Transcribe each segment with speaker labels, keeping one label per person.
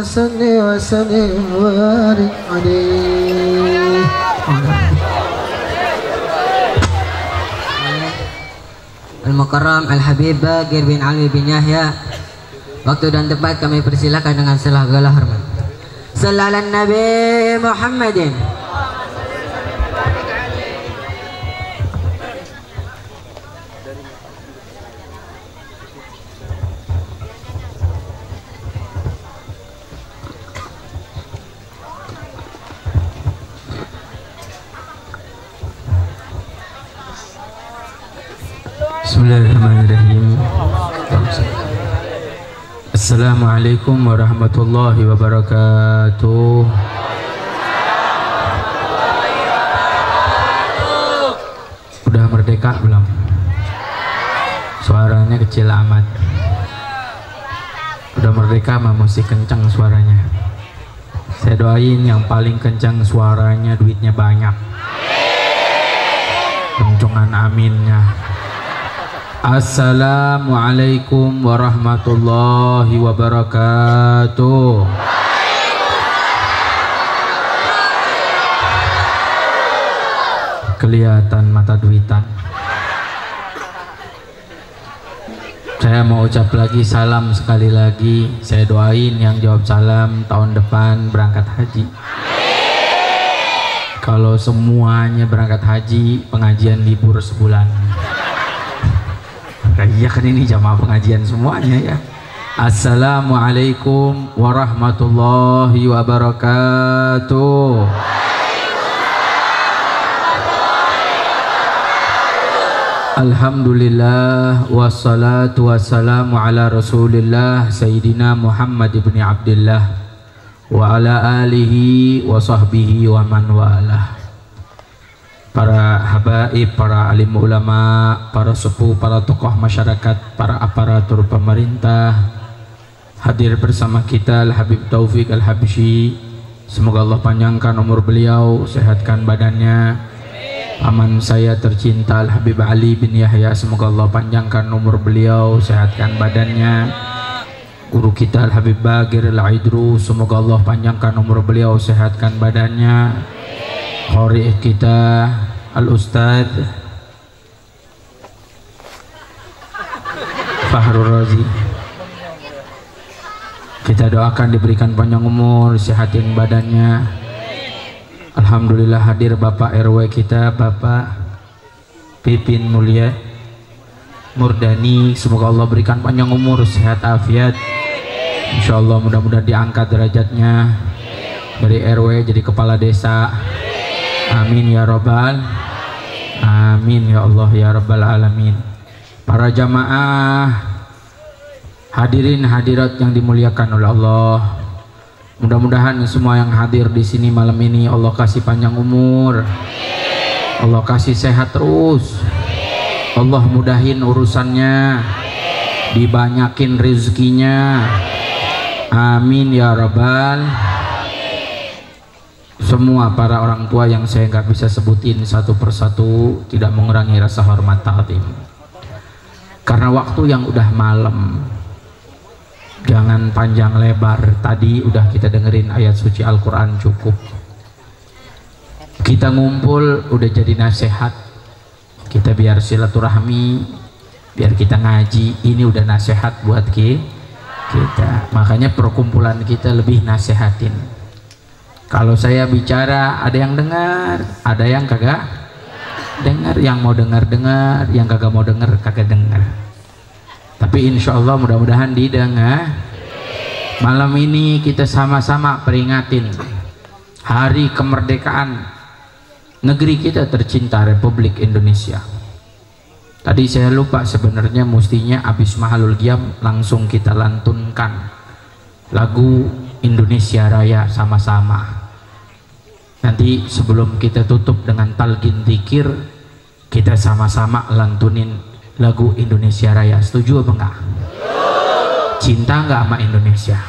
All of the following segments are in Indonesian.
Speaker 1: صل وسلم وبارك عليه.
Speaker 2: Al-Mukarram Al-Habib Bagir bin Ali bin Yahya. Waktu dan tempat kami persilakan dengan segala hormat. Sallallahu alaihi Nabi Muhammadin.
Speaker 3: Bismillahirrahmanirrahim. Assalamualaikum warahmatullahi wabarakatuh. Udah merdeka belum? Suaranya kecil amat. Udah merdeka mah mesti kencang suaranya. Saya doain yang paling kencang suaranya duitnya banyak. Kencongan aminnya. Assalamualaikum warahmatullahi wabarakatuh. Kelihatan mata duitan. Saya mau ucap lagi salam sekali lagi. Saya doain yang jawab salam tahun depan berangkat haji. Kalau semuanya berangkat haji, pengajian libur sebulan. Iya kan ini jamaah pengajian semuanya ya. Assalamualaikum warahmatullahi wabarakatuh. Alhamdulillah wassalatu wassalamu ala rasulillah Sayyidina Muhammad ibn Abdullah wa ala alihi wa sahbihi wa man walah. Para habaib, para alim ulama, para sepuh, para tokoh masyarakat, para aparatur pemerintah, hadir bersama kita Al-Habib Taufik Al-Habsyi. Semoga Allah panjangkan umur beliau, sehatkan badannya. Paman saya tercinta Al-Habib Ali bin Yahya, semoga Allah panjangkan umur beliau, sehatkan badannya. Guru kita Al-Habib Bagir Al-Aidru, semoga Allah panjangkan umur beliau, sehatkan badannya. Qari kita Al-Ustadz Fahrul Razi, kita doakan diberikan panjang umur, sehatin badannya. Alhamdulillah hadir Bapak RW kita, Bapak Pipin Mulia Murdani, semoga Allah berikan panjang umur, sehat afiat. Insyaallah mudah-mudahan diangkat derajatnya dari RW jadi kepala desa. Amin ya Rabbal Amin ya Allah ya Rabbal Alamin. Para jamaah hadirin hadirat yang dimuliakan oleh Allah, mudah-mudahan semua yang hadir di sini malam ini Allah kasih panjang umur, Allah kasih sehat terus, Allah mudahin urusannya, dibanyakin rezekinya. Amin ya Rabbal. Semua para orang tua yang saya nggak bisa sebutin satu persatu, tidak mengurangi rasa hormat ta'zim. Karena waktu yang udah malam, jangan panjang lebar. Tadi udah kita dengerin ayat suci Al-Quran cukup. Kita ngumpul udah jadi nasihat. Kita biar silaturahmi, biar kita ngaji, ini udah nasihat buat kita. Makanya perkumpulan kita lebih nasihatin. Kalau saya bicara ada yang dengar, ada yang kagak dengar, yang mau dengar, yang kagak mau dengar, kagak dengar. Tapi insya Allah mudah-mudahan didengar. Malam ini kita sama-sama peringatin hari kemerdekaan negeri kita tercinta Republik Indonesia. Tadi saya lupa, sebenarnya mestinya habis Mahalul Qiyam langsung kita lantunkan lagu Indonesia Raya sama-sama. Nanti sebelum kita tutup dengan talqin zikir, kita sama-sama lantunin lagu Indonesia Raya. Setuju apa enggak? Cinta enggak sama Indonesia?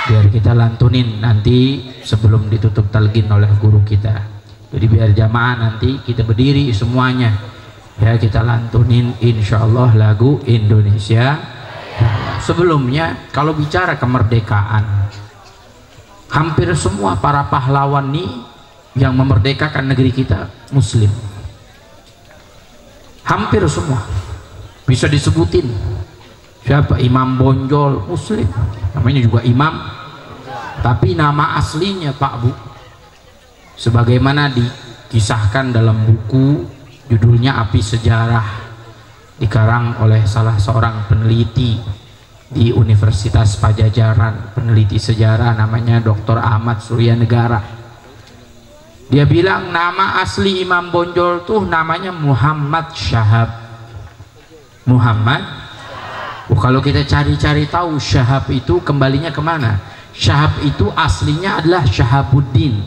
Speaker 3: Biar kita lantunin nanti sebelum ditutup talqin oleh guru kita. Jadi biar jamaah nanti kita berdiri semuanya, ya kita lantunin insyaallah lagu Indonesia Sebelumnya kalau bicara kemerdekaan, hampir semua para pahlawan nih yang memerdekakan negeri kita Muslim. Hampir semua. Bisa disebutin. Siapa? Imam Bonjol Muslim. Namanya juga Imam. Tapi nama aslinya Pak Bu, sebagaimana dikisahkan dalam buku judulnya Api Sejarah, dikarang oleh salah seorang peneliti di Universitas Pajajaran, peneliti sejarah namanya Dr. Ahmad Suryanegara. Dia bilang nama asli Imam Bonjol tuh namanya Muhammad Syahab. Muhammad. Kalau kita cari-cari tahu Syahab itu kembalinya kemana? Syahab itu aslinya adalah Syahabuddin.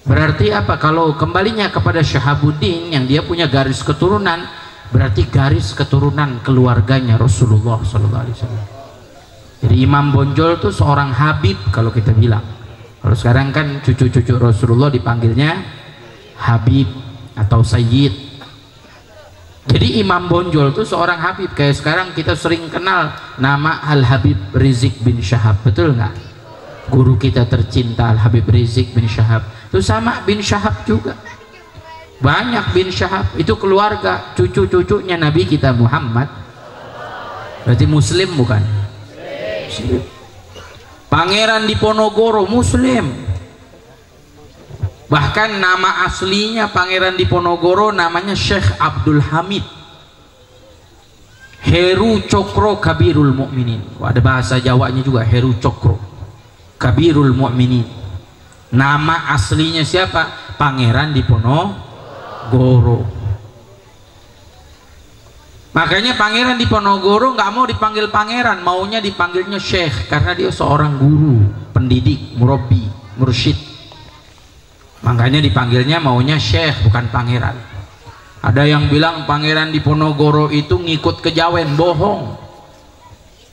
Speaker 3: Berarti apa? Kalau kembalinya kepada Syahabuddin yang dia punya garis keturunan, berarti garis keturunan keluarganya Rasulullah SAW. Jadi Imam Bonjol itu seorang Habib kalau kita bilang. Kalau sekarang kan cucu-cucu Rasulullah dipanggilnya Habib atau Sayyid. Jadi Imam Bonjol itu seorang Habib. Kayak sekarang kita sering kenal nama Al-Habib Rizik bin Syahab, betul nggak? Guru kita tercinta Al-Habib Rizik bin Syahab. Itu sama bin Syahab juga. Banyak bin Syahab, itu keluarga cucu-cucunya Nabi kita Muhammad. Berarti Muslim bukan? Muslim. Pangeran Diponegoro Muslim. Bahkan nama aslinya Pangeran Diponegoro namanya Syekh Abdul Hamid Heru Cokro Kabirul Mukminin. Ada bahasa Jawanya juga, Heru Cokro Kabirul Mukminin. Nama aslinya siapa? Pangeran Diponegoro. Makanya Pangeran Diponegoro nggak mau dipanggil pangeran, maunya dipanggilnya Syekh, karena dia seorang guru, pendidik, murabbi, mursyid. Makanya dipanggilnya maunya Syekh, bukan pangeran. Ada yang bilang Pangeran Diponegoro itu ngikut kejawen, bohong.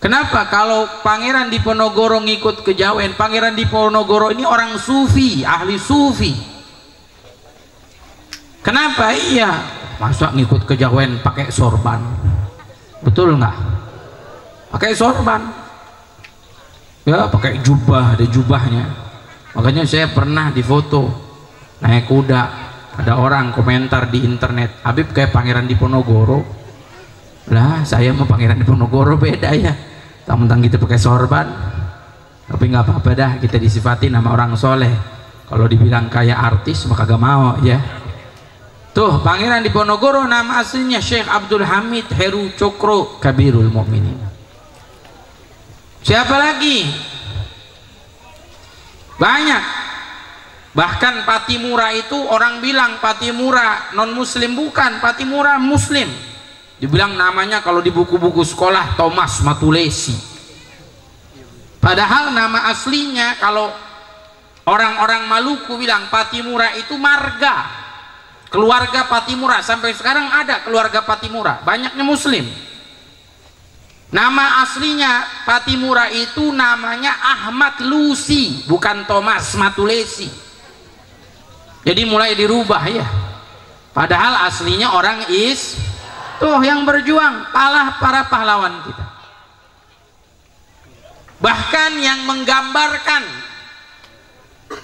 Speaker 3: Kenapa? Kalau Pangeran Diponegoro ngikut kejawen, Pangeran Diponegoro ini orang sufi, ahli sufi. Kenapa? Iya, masa ngikut kejawen pakai sorban? Betul nggak? Pakai sorban, ya pakai jubah, ada jubahnya. Makanya saya pernah difoto naik kuda, ada orang komentar di internet, Habib kayak Pangeran Diponegoro. Lah saya mau Pangeran Diponegoro beda ya, tentang kita pakai sorban. Tapi nggak apa-apa dah, kita disifati nama orang soleh. Kalau dibilang kayak artis maka gak mau ya. Tuh Pangeran Diponegoro nama aslinya Syekh Abdul Hamid Heru Cokro Kabirul Mukminin. Siapa lagi? Banyak. Bahkan Patimura itu orang bilang Patimura non muslim, bukan, Patimura muslim. Dibilang namanya kalau di buku-buku sekolah Thomas Matulesi. Padahal nama aslinya kalau orang-orang Maluku bilang Patimura itu marga. Keluarga Patimura, sampai sekarang ada keluarga Patimura, banyaknya muslim. Nama aslinya Patimura itu namanya Ahmad Lusi, bukan Thomas Matulesi. Jadi mulai dirubah ya. Padahal aslinya orang tuh yang berjuang, para pahlawan kita. Bahkan yang menggambarkan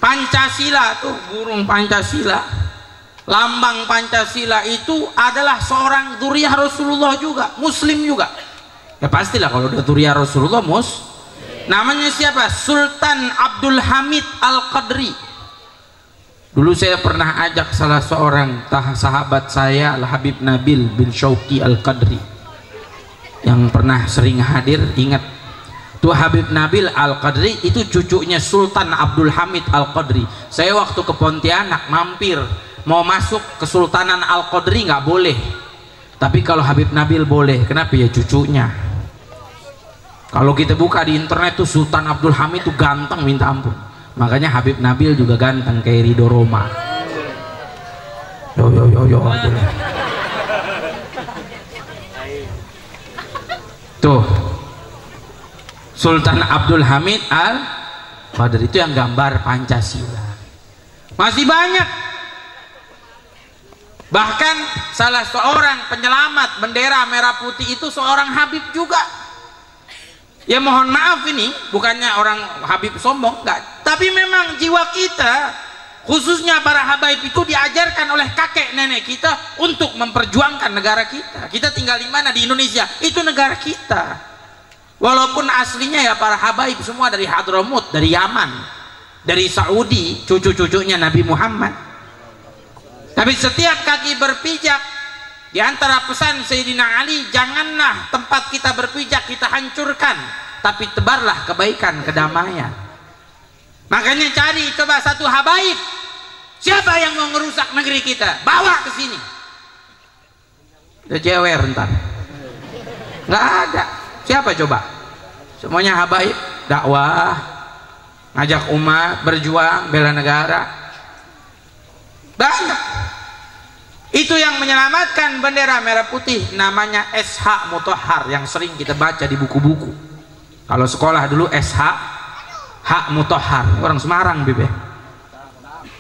Speaker 3: Pancasila tuh, burung Pancasila, lambang Pancasila itu adalah seorang dzurriyyah Rasulullah juga, muslim juga. Ya pastilah kalau udah dzurriyyah Rasulullah Namanya siapa? Sultan Abdul Hamid Al-Qadri. Dulu saya pernah ajak salah seorang sahabat saya, Al-Habib Nabil bin Syauqi Al-Qadri, yang pernah sering hadir, ingat tuh Habib Nabil Al-Qadri itu cucunya Sultan Abdul Hamid Al-Qadri. Saya waktu ke Pontianak mampir, mau masuk Kesultanan Al-Qadri nggak boleh, tapi kalau Habib Nabil boleh. Kenapa? Ya cucunya. Kalau kita buka di internet tuh Sultan Abdul Hamid tuh ganteng minta ampun. Makanya Habib Nabil juga ganteng kayak Ridho Roma. Yo. Tuh Sultan Abdul Hamid Al-Qadri itu yang gambar Pancasila. Masih banyak. Bahkan salah seorang penyelamat bendera merah putih itu seorang Habib juga. Ya mohon maaf, ini bukannya orang Habib sombong, enggak, tapi memang jiwa kita, khususnya para habaib itu diajarkan oleh kakek nenek kita untuk memperjuangkan negara kita. Kita tinggal di mana? Di Indonesia, itu negara kita. Walaupun aslinya ya para habaib semua dari Hadramut, dari Yaman, dari Saudi, cucu-cucunya Nabi Muhammad. Tapi setiap kaki berpijak, di antara pesan Sayyidina Ali, janganlah tempat kita berpijak kita hancurkan, tapi tebarlah kebaikan, kedamaian. Makanya cari coba satu habaib, siapa yang mau ngerusak negeri kita, bawa ke sini. Udah jewer ntar, nggak ada. Siapa coba? Semuanya habaib, dakwah, ngajak umat berjuang, bela negara. Banyak. Itu yang menyelamatkan bendera merah putih, namanya SH Mutahhar, yang sering kita baca di buku-buku. Kalau sekolah dulu SH Hak Mutahhar, orang Semarang Bib ya.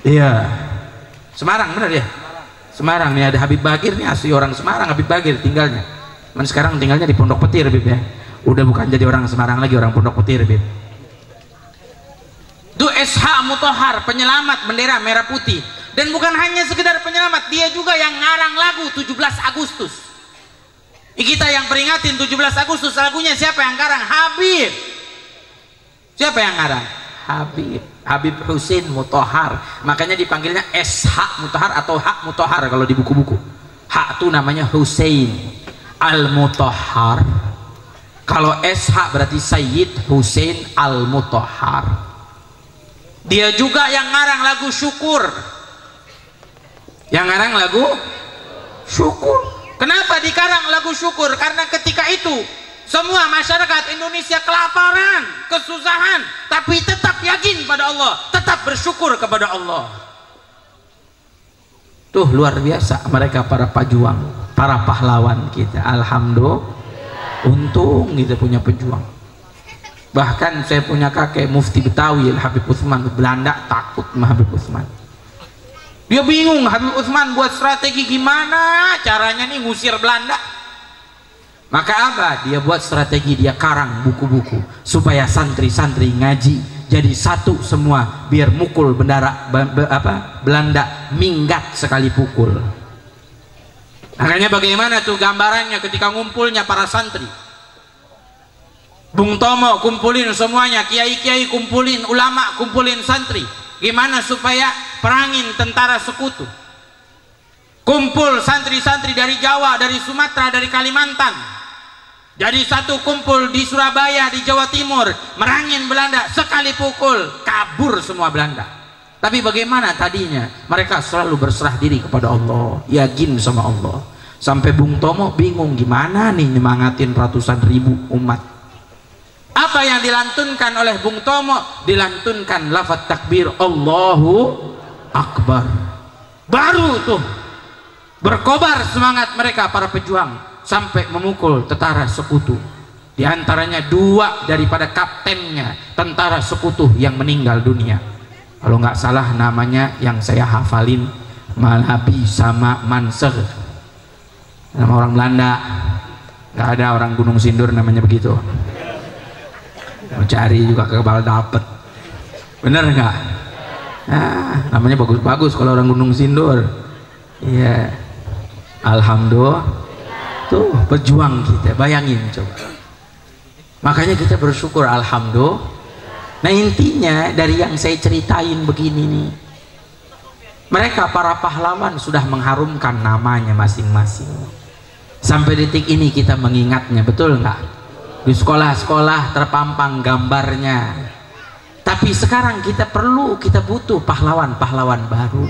Speaker 3: Iya, Semarang bener ya. Semarang nih, ada Habib Bagir nih, asli orang Semarang, Habib Bagir tinggalnya. Men sekarang tinggalnya di Pondok Petir Bib ya. Udah bukan jadi orang Semarang lagi, orang Pondok Petir Bib. Itu SH Mutahhar, penyelamat bendera merah putih. Dan bukan hanya sekedar penyelamat, dia juga yang ngarang lagu 17 Agustus. Kita yang peringatin 17 Agustus, lagunya siapa yang ngarang? Habib. Siapa yang ngarang? Habib. Habib Husain Mutahhar. Makanya dipanggilnya SH Mutahhar atau Hak Mutahhar kalau di buku-buku. Hak itu namanya Husain Al-Mutahhar. Kalau SH berarti Sayyid Husain Al-Mutahhar. Dia juga yang ngarang lagu Syukur. Yang ngarang lagu Syukur. Kenapa dikarang lagu Syukur? Karena ketika itu semua masyarakat Indonesia kelaparan, kesusahan, tapi tetap yakin pada Allah, tetap bersyukur kepada Allah. Tuh luar biasa mereka, para pejuang, para pahlawan kita. Alhamdulillah, untung kita punya pejuang. Bahkan saya punya kakek Mufti Betawi Habib Utsman, Belanda takut sama Habib Utsman. Dia bingung, Habib Utsman buat strategi gimana caranya nih ngusir Belanda. Maka apa? Dia buat strategi, dia karang buku-buku supaya santri-santri ngaji jadi satu semua, biar mukul Belanda minggat sekali pukul. Makanya bagaimana tuh gambarannya ketika ngumpulnya para santri. Bung Tomo kumpulin semuanya, kiai-kiai kumpulin, ulama kumpulin santri. Gimana supaya perangin tentara sekutu? Kumpul santri-santri dari Jawa, dari Sumatera, dari Kalimantan. Jadi satu kumpul di Surabaya, di Jawa Timur, merangin Belanda, sekali pukul kabur semua Belanda. Tapi bagaimana tadinya? Mereka selalu berserah diri kepada Allah, yakin sama Allah. Sampai Bung Tomo bingung gimana nih nyemangatin ratusan ribu umat. Apa yang dilantunkan oleh Bung Tomo? Dilantunkan lafaz takbir Allahu Akbar. Baru tuh berkobar semangat mereka para pejuang sampai memukul tentara sekutu. Di antaranya 2 daripada kaptennya tentara sekutu yang meninggal dunia. Kalau nggak salah namanya yang saya hafalin Malabi sama Manser. Nama orang Belanda. Nggak ada orang Gunung Sindur namanya begitu. Mau cari juga kebal dapet, bener nggak? Nah, namanya bagus-bagus kalau orang Gunung Sindur. Iya, alhamdulillah. Tuh pejuang kita, bayangin coba. Makanya kita bersyukur, alhamdulillah. Nah intinya dari yang saya ceritain begini nih, mereka para pahlawan sudah mengharumkan namanya masing-masing. Sampai detik ini kita mengingatnya, betul nggak? Di sekolah-sekolah terpampang gambarnya. Tapi sekarang kita butuh pahlawan-pahlawan baru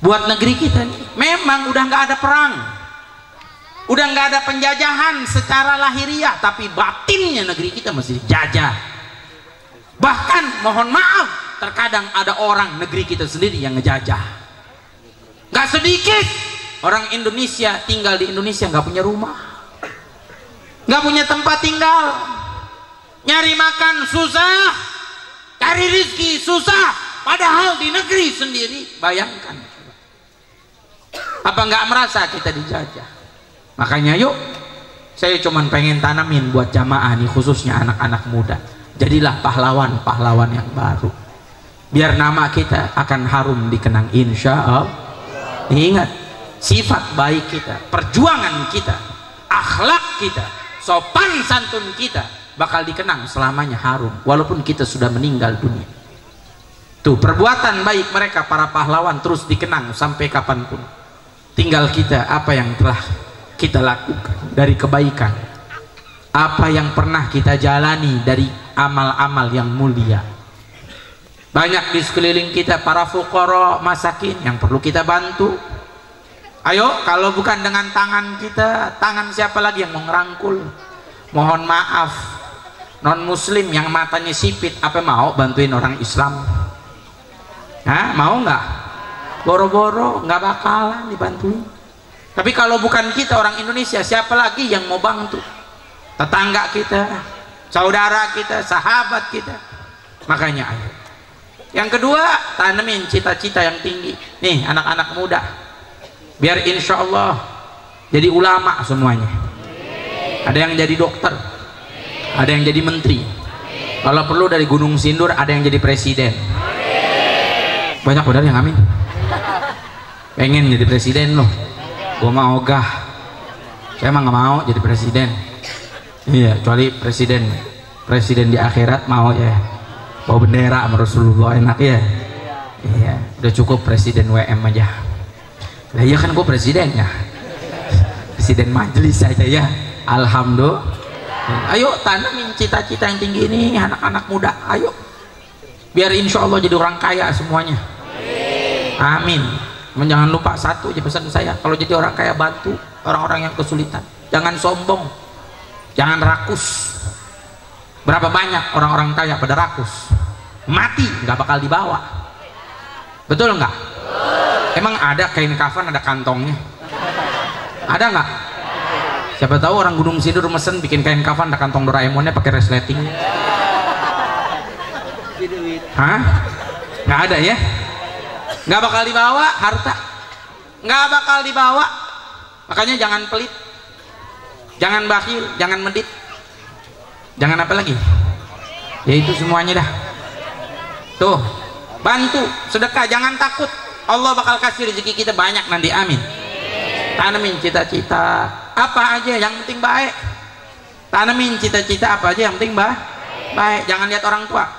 Speaker 3: buat negeri kita nih. Memang udah nggak ada perang, udah nggak ada penjajahan secara lahiriah, tapi batinnya negeri kita masih dijajah. Bahkan mohon maaf, terkadang ada orang negeri kita sendiri yang ngejajah. Nggak sedikit orang Indonesia tinggal di Indonesia nggak punya rumah, nggak punya tempat tinggal, nyari makan susah, cari rezeki susah, padahal di negeri sendiri. Bayangkan, apa nggak merasa kita dijajah? Makanya yuk Saya cuman pengen tanamin buat jamaah nih, khususnya anak-anak muda. Jadilah pahlawan-pahlawan yang baru. Biar nama kita akan harum dikenang, insya Allah. Ingat, sifat baik kita, perjuangan kita, akhlak kita, sopan santun kita bakal dikenang selamanya harum, walaupun kita sudah meninggal dunia. Tuh, perbuatan baik mereka para pahlawan terus dikenang sampai kapanpun. Tinggal kita, apa yang telah kita lakukan dari kebaikan, apa yang pernah kita jalani dari amal-amal yang mulia. Banyak di sekeliling kita para fuqara, masakin yang perlu kita bantu. Ayo, kalau bukan dengan tangan kita, tangan siapa lagi yang mau ngerangkul? Mohon maaf, non muslim yang matanya sipit, apa mau bantuin orang Islam? Hah, mau nggak? Boro-boro nggak bakalan dibantuin. Tapi kalau bukan kita orang Indonesia, siapa lagi yang mau bantu? Tetangga kita, saudara kita, sahabat kita. Makanya ayo. Yang kedua, tanemin cita-cita yang tinggi. Nih anak-anak muda, biar insya Allah jadi ulama semuanya. Ada yang jadi dokter, ada yang jadi menteri, kalau perlu dari Gunung Sindur ada yang jadi presiden. Banyak benar yang amin. Pengen jadi presiden loh. Gue mau ogah, saya emang nggak mau jadi presiden. Iya, kecuali presiden di akhirat mau ya, bawa bendera sama Rasulullah, enak ya. Iya, udah cukup presiden WM aja. Lah iya kan gue presiden ya, presiden majelis aja ya. Alhamdulillah. Ayo tanamin cita-cita yang tinggi ini anak-anak muda. Ayo, biar insya Allah jadi orang kaya semuanya. Amin. Jangan lupa satu aja pesan saya, kalau jadi orang kaya bantu orang-orang yang kesulitan. Jangan sombong, jangan rakus. Berapa banyak orang-orang kaya pada rakus, mati nggak bakal dibawa. Betul nggak? Emang ada kain kafan ada kantongnya? Ada nggak? Siapa tahu orang Gunung Sindur mesen bikin kain kafan ada kantong Doraemonnya pakai resleting. Hah? Nggak ada ya? Nggak bakal dibawa harta, nggak bakal dibawa. Makanya jangan pelit, jangan bakhil, jangan medit, jangan apa lagi ya, itu semuanya dah. Tuh, bantu sedekah, jangan takut, Allah bakal kasih rezeki kita banyak nanti, amin. Tanamin cita-cita apa aja yang penting baik. Tanamin cita-cita apa aja yang penting baik. Jangan lihat orang tua,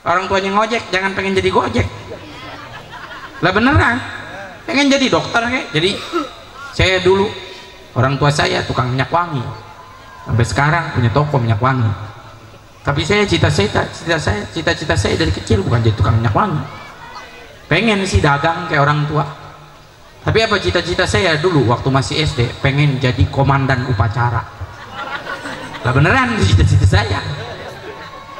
Speaker 3: orang tuanya ngojek, jangan pengen jadi gojek. Lah beneran, pengen jadi dokter kayak. Jadi saya dulu, orang tua saya tukang minyak wangi, sampai sekarang punya toko minyak wangi. Tapi saya cita-cita saya dari kecil bukan jadi tukang minyak wangi. Pengen sih dagang kayak orang tua. Tapi apa cita-cita saya dulu waktu masih SD, pengen jadi komandan upacara. Lah beneran cita-cita saya.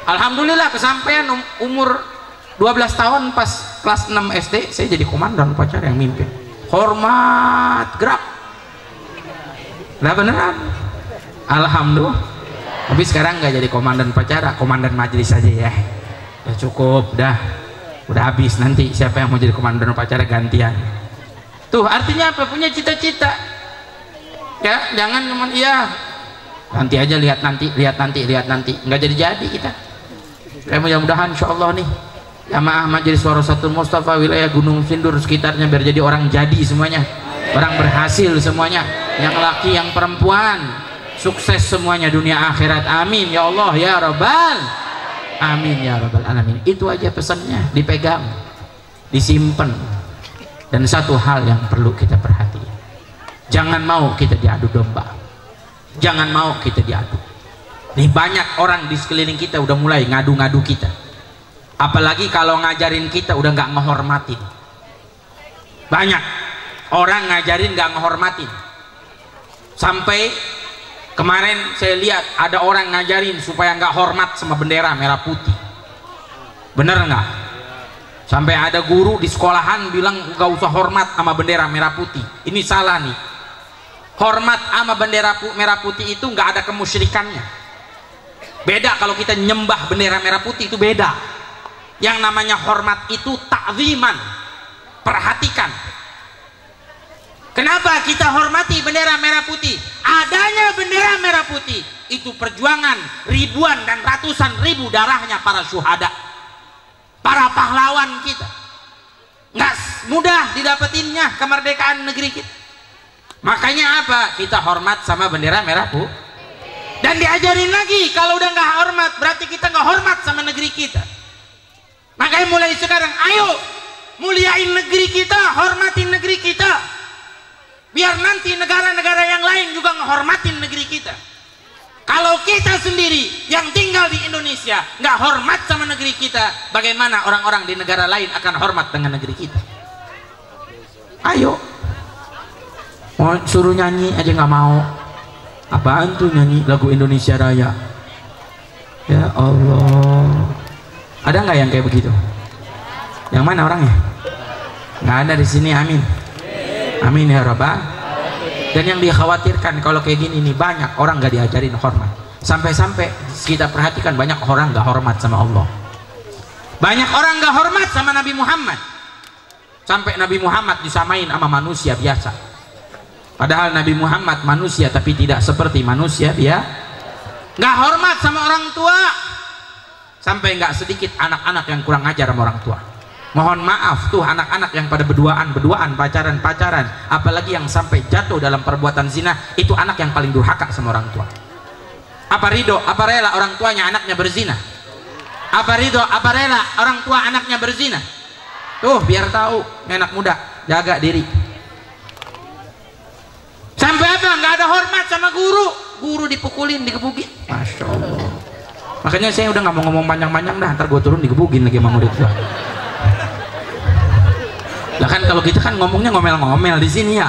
Speaker 3: Alhamdulillah kesampaian. Umur 12 tahun pas kelas 6 SD saya jadi komandan upacara yang mimpin. Hormat gerak. Lah beneran. Alhamdulillah. Tapi sekarang nggak jadi komandan upacara, komandan majelis aja ya. Ya cukup, udah habis. Nanti siapa yang mau jadi komandan upacara gantian. Tuh artinya apa? Punya cita-cita. Ya, jangan cuman iya. Nanti aja lihat nanti. Nggak jadi kita. Kayak mudah-mudahan insya Allah nih jamaah Majelis Warasatul Mustafa wilayah Gunung Sindur sekitarnya biar jadi orang jadi semuanya, orang berhasil semuanya, yang laki yang perempuan, sukses semuanya dunia akhirat, amin ya Allah ya Rabbal amin ya Rabbal alamin. Itu aja pesannya, dipegang, disimpan. Dan satu hal yang perlu kita perhatikan, jangan mau kita diadu domba, jangan mau kita diadu. Nih banyak orang di sekeliling kita udah mulai ngadu-ngadu kita. Apalagi kalau ngajarin kita udah nggak ngehormatin. Banyak orang ngajarin nggak ngehormatin. Sampai kemarin saya lihat ada orang ngajarin supaya nggak hormat sama bendera merah putih. Bener nggak? Sampai ada guru di sekolahan bilang nggak usah hormat sama bendera merah putih. Ini salah nih. Hormat sama bendera merah putih itu nggak ada kemusyrikannya. Beda kalau kita nyembah bendera merah putih, itu beda. Yang namanya hormat itu ta'ziman. Perhatikan. Kenapa kita hormati bendera merah putih? Adanya bendera merah putih itu perjuangan ribuan dan ratusan ribu darahnya para syuhada, para pahlawan kita. Nggak mudah didapetinnya kemerdekaan negeri kita. Makanya apa? Kita hormat sama bendera merah putih. Dan diajarin lagi, kalau udah nggak hormat berarti kita nggak hormat sama negeri kita. Makanya mulai sekarang, ayo muliain negeri kita, hormatin negeri kita, biar nanti negara-negara yang lain juga ngehormatin negeri kita. Kalau kita sendiri yang tinggal di Indonesia nggak hormat sama negeri kita, bagaimana orang-orang di negara lain akan hormat dengan negeri kita? Ayo, mau suruh nyanyi aja nggak mau. Apaan tuh nyanyi lagu Indonesia Raya? Ya Allah, ada nggak yang kayak begitu? Yang mana orangnya? Nggak ada di sini. Amin, amin ya Rabbal. Dan yang dikhawatirkan kalau kayak gini nih, banyak orang nggak diajarin hormat. Sampai-sampai kita perhatikan banyak orang nggak hormat sama Allah. Banyak orang nggak hormat sama Nabi Muhammad. Sampai Nabi Muhammad disamain sama manusia biasa. Padahal Nabi Muhammad manusia tapi tidak seperti manusia dia. Nggak hormat sama orang tua. Sampai nggak sedikit anak-anak yang kurang ajar sama orang tua. Mohon maaf tuh anak-anak yang pada berduaan, pacaran, apalagi yang sampai jatuh dalam perbuatan zina, itu anak yang paling durhaka sama orang tua. Apa ridho, apa rela orang tuanya anaknya berzina? Apa ridho, apa rela orang tua anaknya berzina? Tuh biar tahu anak muda, jaga diri. Sampai apa? Nggak ada hormat sama guru dipukulin, digebukin. Masya Allah. Makanya saya udah nggak mau ngomong panjang-panjang dah, ntar gue turun digebukin lagi sama murid gue. Lah kan kalau kita kan ngomongnya ngomel-ngomel di sini ya.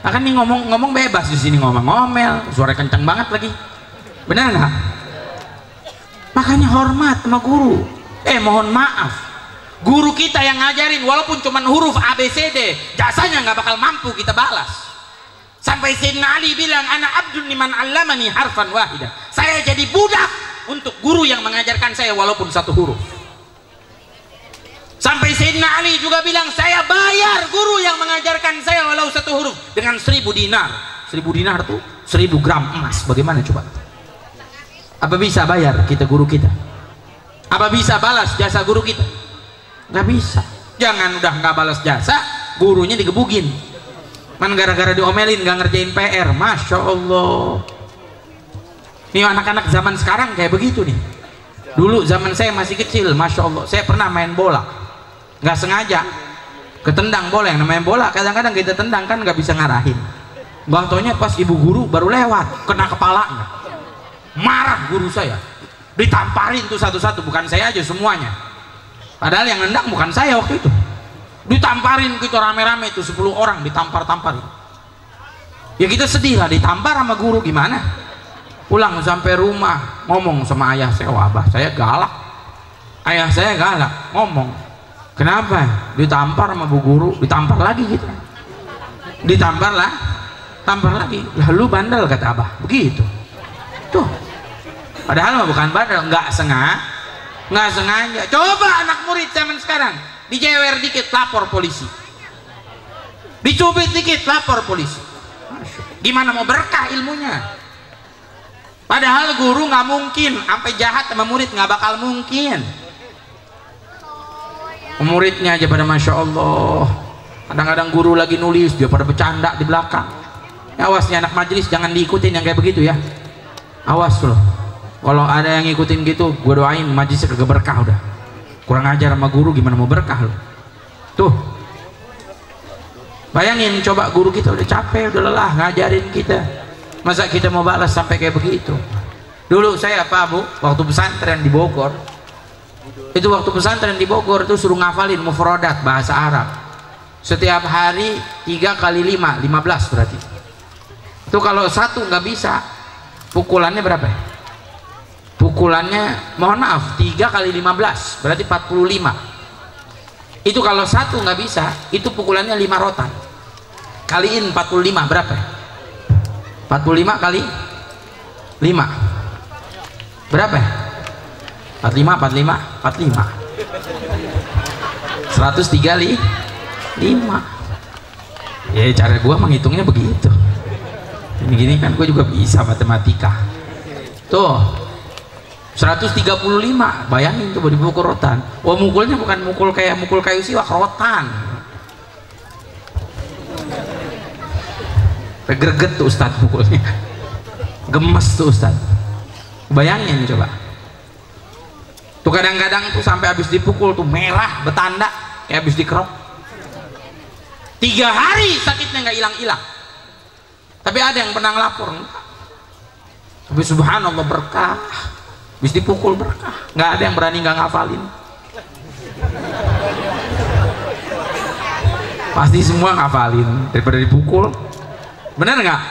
Speaker 3: Nah kan nih ngomong bebas di sini, ngomel-ngomel, suara kencang banget lagi. Benar nggak? Makanya hormat sama guru. Mohon maaf, guru kita yang ngajarin walaupun cuma huruf ABCD, jasanya nggak bakal mampu kita balas. Sampai Sayyidina Ali bilang, ana abdun liman allamani harfan wahida. Saya jadi budak untuk guru yang mengajarkan saya walaupun satu huruf. Sampai Sayyidina Ali juga bilang, saya bayar guru yang mengajarkan saya walau satu huruf dengan 1000 dinar. 1000 dinar tuh 1000 gram emas. Bagaimana coba? Apa bisa bayar kita guru kita? Apa bisa balas jasa guru kita? Nggak bisa. Jangan udah nggak balas jasa, gurunya digebugin. Man gara-gara diomelin nggak ngerjain PR. Masya Allah. Nih anak-anak zaman sekarang kayak begitu nih. Dulu zaman saya masih kecil, Masya Allah, saya pernah main bola, nggak sengaja ketendang bola. Yang namanya bola kadang-kadang kita tendang kan nggak bisa ngarahin. Bang taunya pas ibu guru baru lewat, kena kepalanya. Marah guru saya, ditamparin tuh satu-satu, bukan saya aja semuanya. Padahal yang nendang bukan saya waktu itu. Ditamparin gitu rame-rame itu 10 orang ditampar-tamparin. Ya kita sedih lah, ditampar sama guru gimana? Pulang sampai rumah ngomong sama ayah saya, wah abah saya galak. Ayah saya galak, ngomong, kenapa? Ditampar sama bu guru, ditampar lagi gitu. Ditampar lah, tampar lagi. Lalu bandel kata abah, begitu. Tuh. Padahal mah bukan bandel, nggak sengaja. Coba anak murid zaman sekarang, dijewer dikit lapor polisi, dicubit dikit lapor polisi. Gimana mau berkah ilmunya? Padahal guru nggak mungkin sampai jahat sama murid, nggak bakal mungkin. Muridnya aja pada Masya Allah. Kadang-kadang guru lagi nulis dia pada bercanda di belakang. Awas nih anak majelis, jangan diikutin yang kayak begitu ya. Awas loh, kalau ada yang ngikutin gitu gue doain majelisnya kagak berkah udah. Kurang ajar sama guru, gimana mau berkah loh. Tuh bayangin, coba guru kita udah capek, udah lelah ngajarin kita, masa kita mau balas sampai kayak begitu. Dulu saya apa bu, waktu pesantren di Bogor, itu waktu pesantren di Bogor tuh suruh ngafalin mufradat bahasa Arab setiap hari 3 kali 5, 15 berarti. Itu kalau satu nggak bisa, pukulannya berapa ya? Pukulannya mohon maaf 3 kali 15 berarti 45. Itu kalau satu nggak bisa, itu pukulannya 5 rotan, kaliin 45 berapa ya? 45 kali 5 berapa ya? 45 103 kali 5. Ya cara gua menghitungnya begitu. Gini kan gua juga bisa matematika. Tuh 135, bayangin coba dipukul rotan. Wah mukulnya bukan mukul kayak mukul kayu siwak, rotan. Greget tuh Ustadz mukulnya. Gemes tuh Ustadz. Bayangin coba. Tuh kadang-kadang tuh sampai habis dipukul tuh merah, betanda kayak habis dikerok. 3 hari sakitnya nggak hilang-hilang. Tapi ada yang pernah lapor. Tapi subhanallah berkah. Habis dipukul berkah. Nggak ada yang berani nggak ngafalin. Pasti semua ngafalin daripada dipukul. Bener nggak?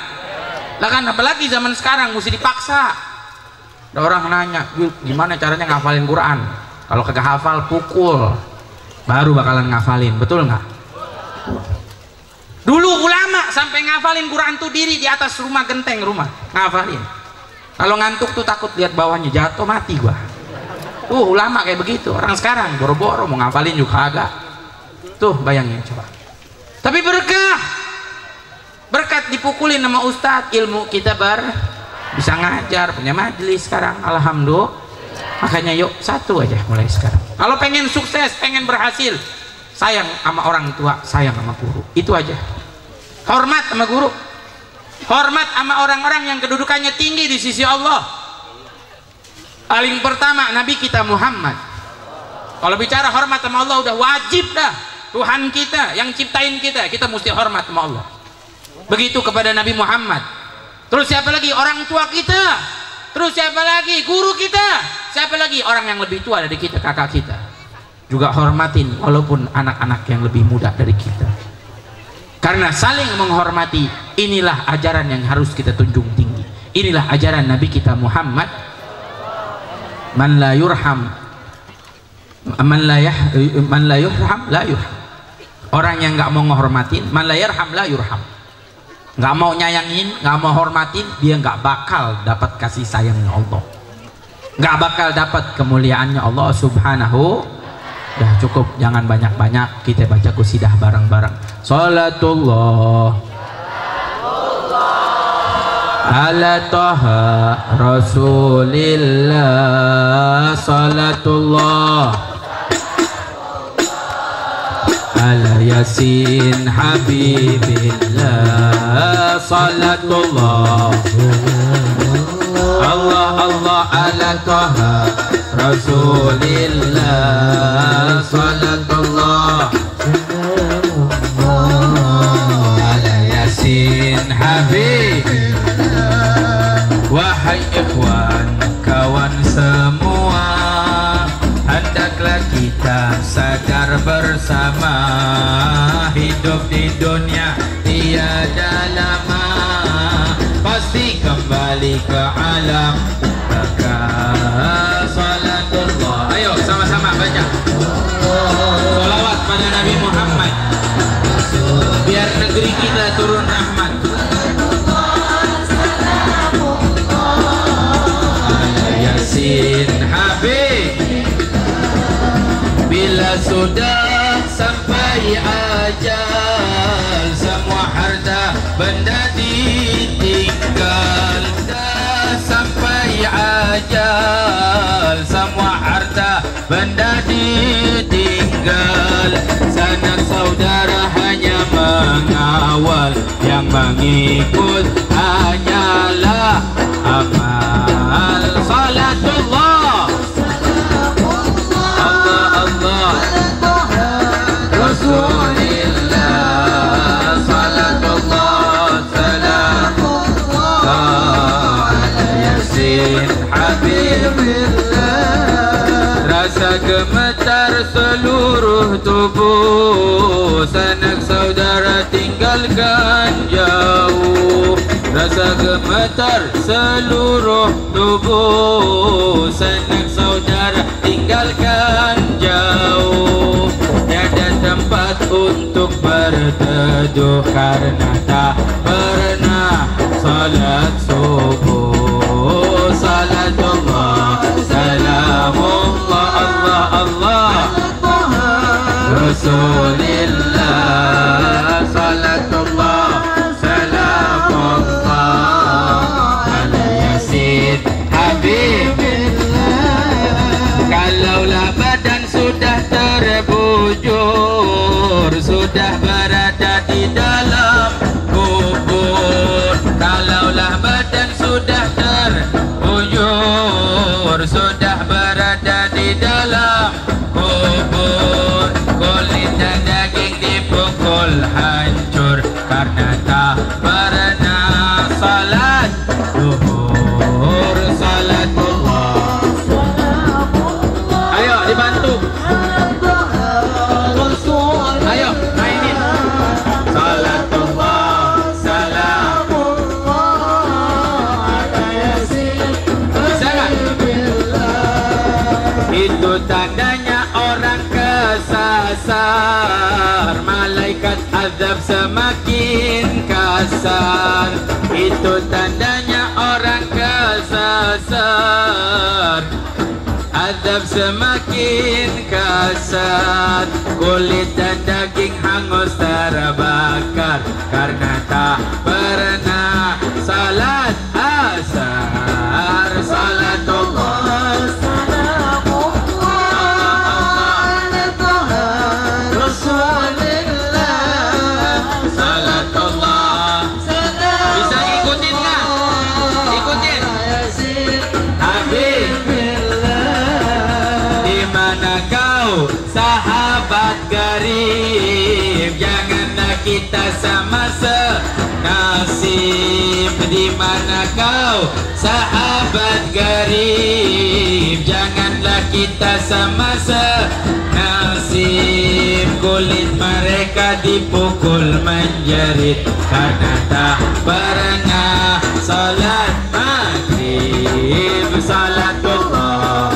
Speaker 3: Lah kan apalagi zaman sekarang mesti dipaksa. Ada orang nanya, gimana caranya ngafalin Quran? Kalau kagak hafal pukul, baru bakalan ngafalin. Betul nggak? Dulu ulama sampai ngafalin Quran tuh diri di atas rumah genteng rumah ngafalin. Kalau ngantuk tuh takut lihat bawahnya, jatuh mati gua. Tuh ulama kayak begitu. Orang sekarang boro-boro mau ngafalin juga agak. Tuh bayangin coba. Tapi berkah. Berkat dipukulin sama ustadz, ilmu kita bisa ngajar, punya majelis sekarang, alhamdulillah. Makanya yuk satu aja mulai sekarang. Kalau pengen sukses, pengen berhasil, sayang sama orang tua, sayang sama guru, itu aja. Hormat sama guru, hormat sama orang-orang yang kedudukannya tinggi di sisi Allah. Paling pertama Nabi kita Muhammad. Kalau bicara hormat sama Allah udah wajib dah. Tuhan kita yang ciptain kita mesti hormat sama Allah. Begitu kepada Nabi Muhammad. Terus siapa lagi? Orang tua kita. Terus siapa lagi? Guru kita. Siapa lagi? Orang yang lebih tua dari kita, kakak kita. Juga hormatin walaupun anak-anak yang lebih muda dari kita. Karena saling menghormati, inilah ajaran yang harus kita tunjung tinggi. Inilah ajaran Nabi kita Muhammad. Man la yurham la yurham. Orang yang nggak mau menghormatin, man la yarham la yurham. Nggak mau nyayangin, nggak mau hormatin, dia nggak bakal dapat kasih sayangnya Allah, nggak bakal dapat kemuliaannya Allah subhanahu. Dah cukup, jangan banyak-banyak, kita baca qasidah bareng-bareng. Salatullah ala taha rasulillah. Salatullah ala yasin habibillah. Salatullah Allah Allah ala taha rasulillah. Salatullah ala yasin habibillah. Wahai ikhwan kawan semua, hendaklah kita sadar bersama, hidup di dunia tiada lama, pasti kembali ke alam baka. Salatullah, ayo sama-sama baca salawat pada Nabi Muhammad, biar negeri kita turun rahmat. Yasin Habib. Bila sudah sampai ajal, semua harta benda ditinggal. Dah sampai ajal, semua harta benda ditinggal. Sanak saudara hanya mengawal, yang mengikut hanyalah amal. Salatullah Rasulillah. Salatullah salamullah ala yasin habibillah. Rasa gemetar seluruh tubuh, sanak saudara tinggalkan jauh. Rasa gemetar seluruh tubuh, sanak saudara tinggalkan jauh. Tiada tempat untuk berteduh karena tak pernah salat subuh. Salatullah salamullah Allah Allah Rasulillah. Salatullah kubur sudah berada di dalam kubur, kulit dan daging dipukul hancur karena tak pernah salat zuhur. Salatullah, ayo dibantu, ayo mainin. Salatullah, salamullah ala Yasin. Bisa gak? Itu tandanya orang kesasar, malaikat azab semakin kasar. Itu tandanya orang kesasar, azab semakin kasar. Kulit dan daging hangus terbakar karena tak pernah salat asar. Salatullah, sahabat garib, janganlah kita sama senasib. Di mana kau sahabat garib, janganlah kita sama senasib. Kulit mereka dipukul menjerit karena tak pernah salat maghrib. Salatullah,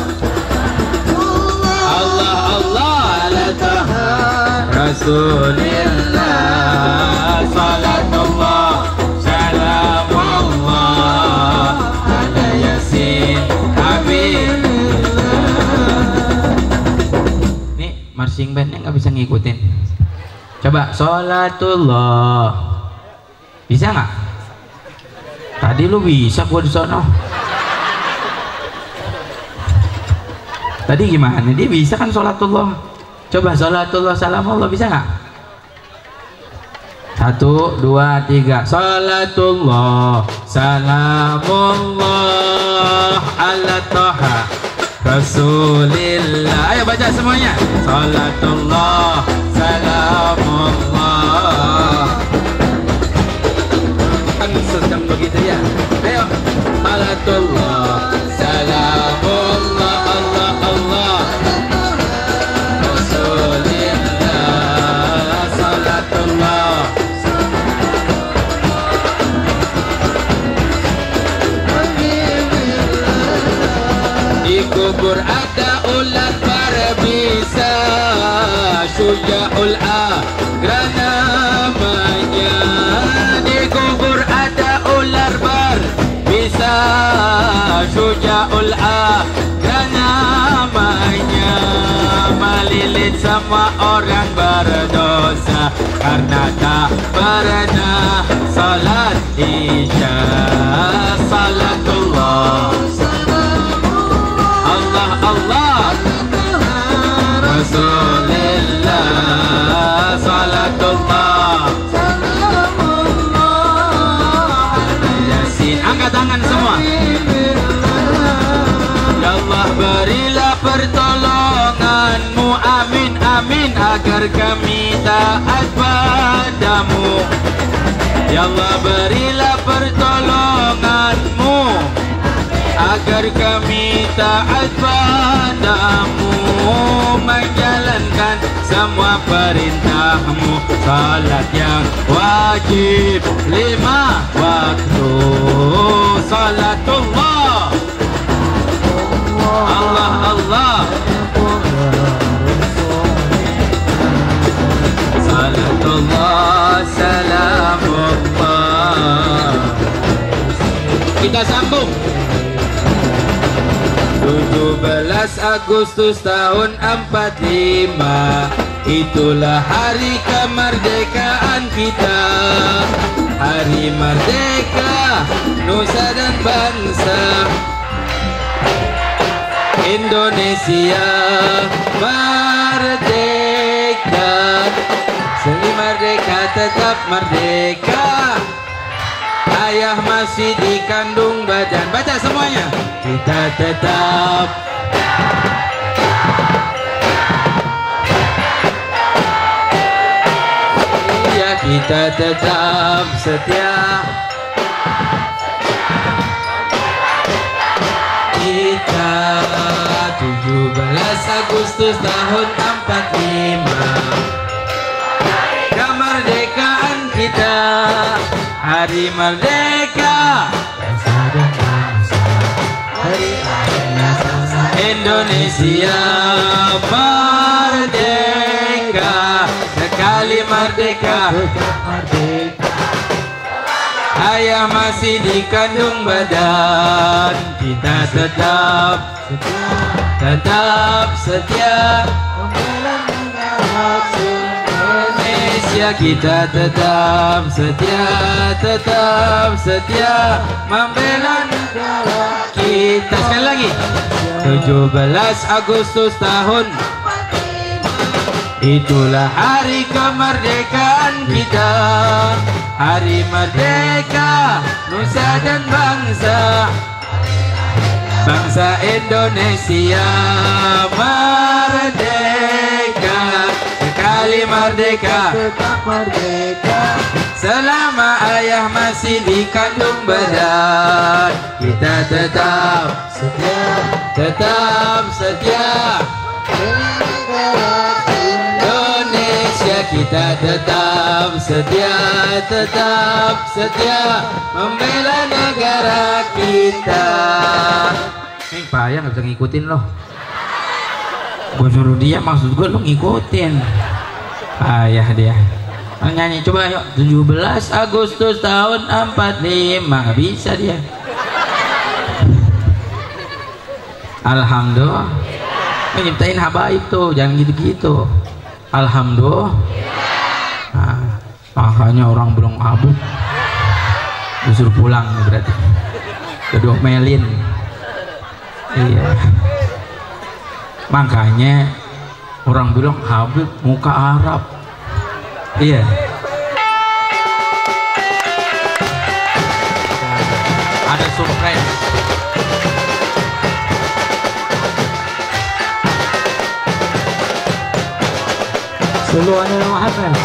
Speaker 3: Rasulillah, salatullah, salamullah ala Yasin Habibillah. Nih marching bandnya nggak bisa ngikutin. Coba salatullah, bisa nggak? Tadi lu bisa gua di sono. Tadi gimana? Dia bisa kan salatullah. Coba salatullah salamullah, bisa nggak? 1, 2, 3. Salatullah salamullah ala Taha Rasulillah. Ayo baca semuanya. Salatullah salamullah. Kan sedang begitu ya. Ayo. Salatullah salamullah Allah Allah. Kubur ada ular berbisa, Syuja'ul Agra namanya. Di kubur ada ular berbisa, Syuja'ul Agra namanya. Melilit semua orang berdosa karena tak pernah salat isya. Salatullah Allah Rasulillah, salatullah salamullah ala Yasin. Angkat tangan semua. Ya Allah, berilah pertolonganmu, amin amin, agar kami taat padamu. Ya Allah, berilah pertolonganmu agar kami taat padamu, menjalankan semua perintahmu. Salat yang wajib 5 waktu. Salatullah Allah Allah. Salatullah salamullah. Kita sambung. 17 Agustus tahun 45, itulah hari kemerdekaan kita. Hari merdeka nusa dan bangsa Indonesia merdeka. Seni merdeka tetap merdeka. ayah masih dikandung badan. Baca semuanya. Kita tetap kita tetap setia. Kita 17 Agustus tahun 45, kemerdekaan kita, hari merdeka bangsa dan bangsa, hari Indonesia merdeka, sekali merdeka tetap merdeka. Ayah masih dikandung badan, kita tetap setia membela negara Indonesia. Kita tetap setia membela negara kita. Sekali lagi, 17 Agustus tahun, itulah hari kemerdekaan kita, hari merdeka nusa dan bangsa, bangsa Indonesia merdeka, sekali merdeka tetap merdeka. Selama ayah masih dikandung badan, kita tetap setia Indonesia. Kita tetap setia membela negara kita. Ini payah nggak bisa ngikutin loh. Gue suruh dia, maksud gue lo ngikutin. Ayah dia nyanyi, coba yuk. 17 Agustus tahun 45, nggak bisa dia. Alhamdulillah, nyiptain habaib tuh, jangan gitu-gitu. Alhamdulillah. Nah, makanya orang belum habis disuruh pulang berarti, kedua melin. Iya, makanya orang bilang Habib muka Arab. Iya, ada surprise. Sallallahu alaihi wasallam.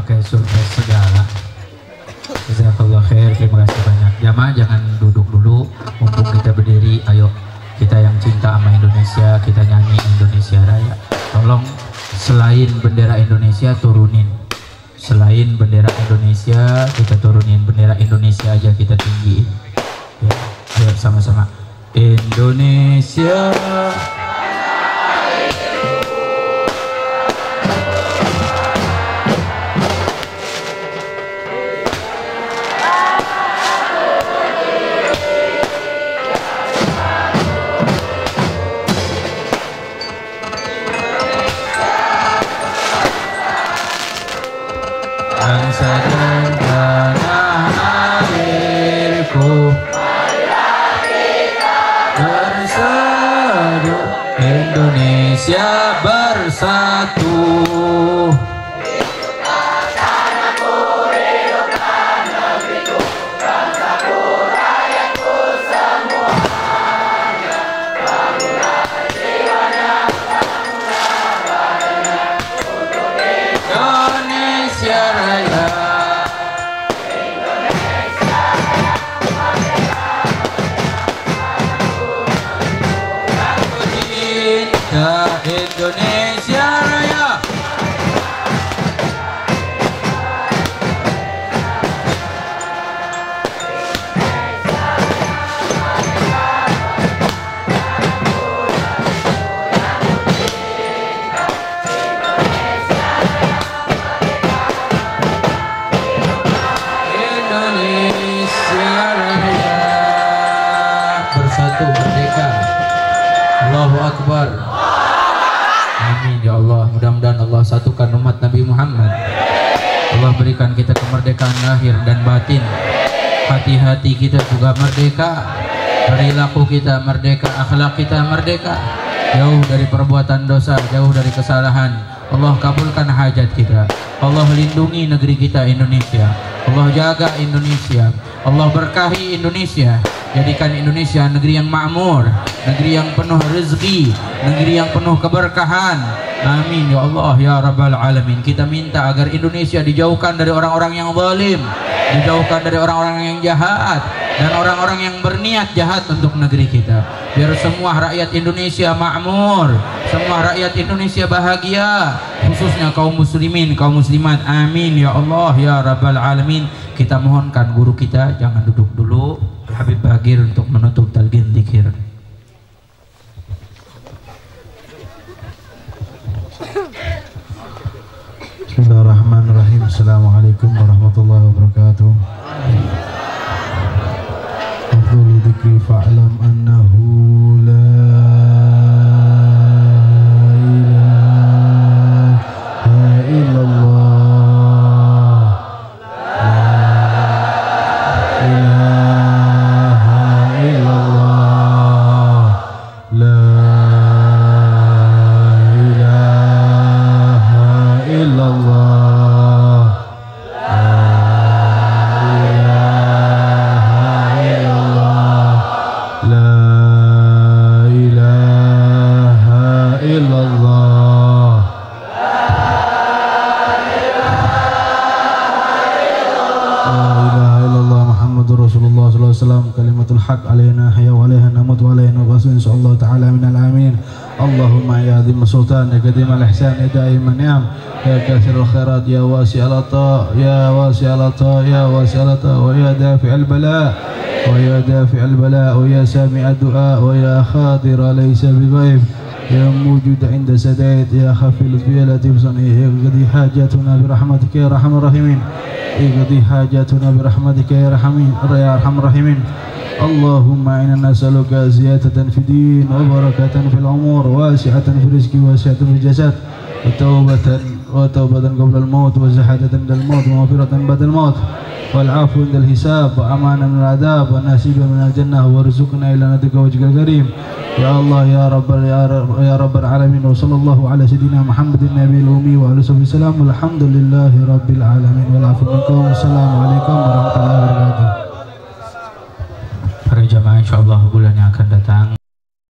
Speaker 3: pakai surprise segala. Jazakallah khair, terima kasih banyak. Jamaah jangan duduk dulu, mumpung kita berdiri. Ayo kita yang cinta sama Indonesia, kita nyanyi Indonesia Raya. Tolong selain bendera Indonesia turunin, selain bendera Indonesia kita turunin, bendera Indonesia aja kita tinggiin ya. Ayo sama-sama Indonesia. Bangsa dan tanah airku, bersatu, Indonesia bersatu. Indonesia Raya. Indonesia Raya. Indonesia Raya. Bersatu merdeka. Allahu Akbar. Amin ya Allah. Mudah-mudahan Allah satukan umat Nabi Muhammad. Allah berikan kita kemerdekaan lahir dan batin. Hati-hati kita juga merdeka, perilaku kita merdeka, akhlak kita merdeka, jauh dari perbuatan dosa, jauh dari kesalahan. Allah kabulkan hajat kita. Allah lindungi negeri kita Indonesia. Allah jaga Indonesia. Allah berkahi Indonesia. Jadikan Indonesia negeri yang makmur, negeri yang penuh rezeki, negeri yang penuh keberkahan. Amin ya Allah ya Rabbal Alamin. Kita minta agar Indonesia dijauhkan dari orang-orang yang zalim, dijauhkan dari orang-orang yang jahat dan orang-orang yang berniat jahat untuk negeri kita. Biar semua rakyat Indonesia makmur, semua rakyat Indonesia bahagia, khususnya kaum muslimin, kaum muslimat. Amin ya Allah ya Rabbal Alamin. Kita mohonkan guru kita jangan duduk dulu, Habib Bagir, untuk menutup talqin zikir.
Speaker 1: Bismillahirrahmanirrahim. Assalamualaikum warahmatullahi wabarakatuh. Afdhalu dzikri fa'lam annahu la ilaha illallah. Kalimatul haq alaina haya wa alaiha namut wa alaiha nab'atsu insyaallah ta'ala minal amin. Allahumma ya azim sultan ya qadim al ihsan ya daim al ni'am ya kathirul khairat ya wasi'al ata ya wasi'al ata ya wasi'al ata wa ya dafi'al bala wa ya dafi'al bala wa ya sami'ad du'a wa ya khadir laysa bighaib ya mujud inda sadait ya khafil fi latif sani ya qadi hajatuna bi rahmatika ya arhamar rahimin. اقضي حاجاتنا برحمتك يا ارحم الراحمين. اللهم انا نسالك زياده في الدين وبركه في الامور واسعه في الرزق واسعه في الجسد وتوبه قبل الموت وزهاده عند الموت ومغفره بعد الموت والعفو عند الحساب وامانا من العذاب ونصيبا من الجنه وارزقنا الى نادك وجهك الكريم. يا الله يا رب العالمين. وصلى الله على سيدنا محمد النبي الأمي وعلى آله وسلم. والحمد لله رب العالمين. والعفو منكم. السلام عليكم warahmatullahi wabarakatuh.
Speaker 3: Para jamaah insyaallah bulan yang akan datang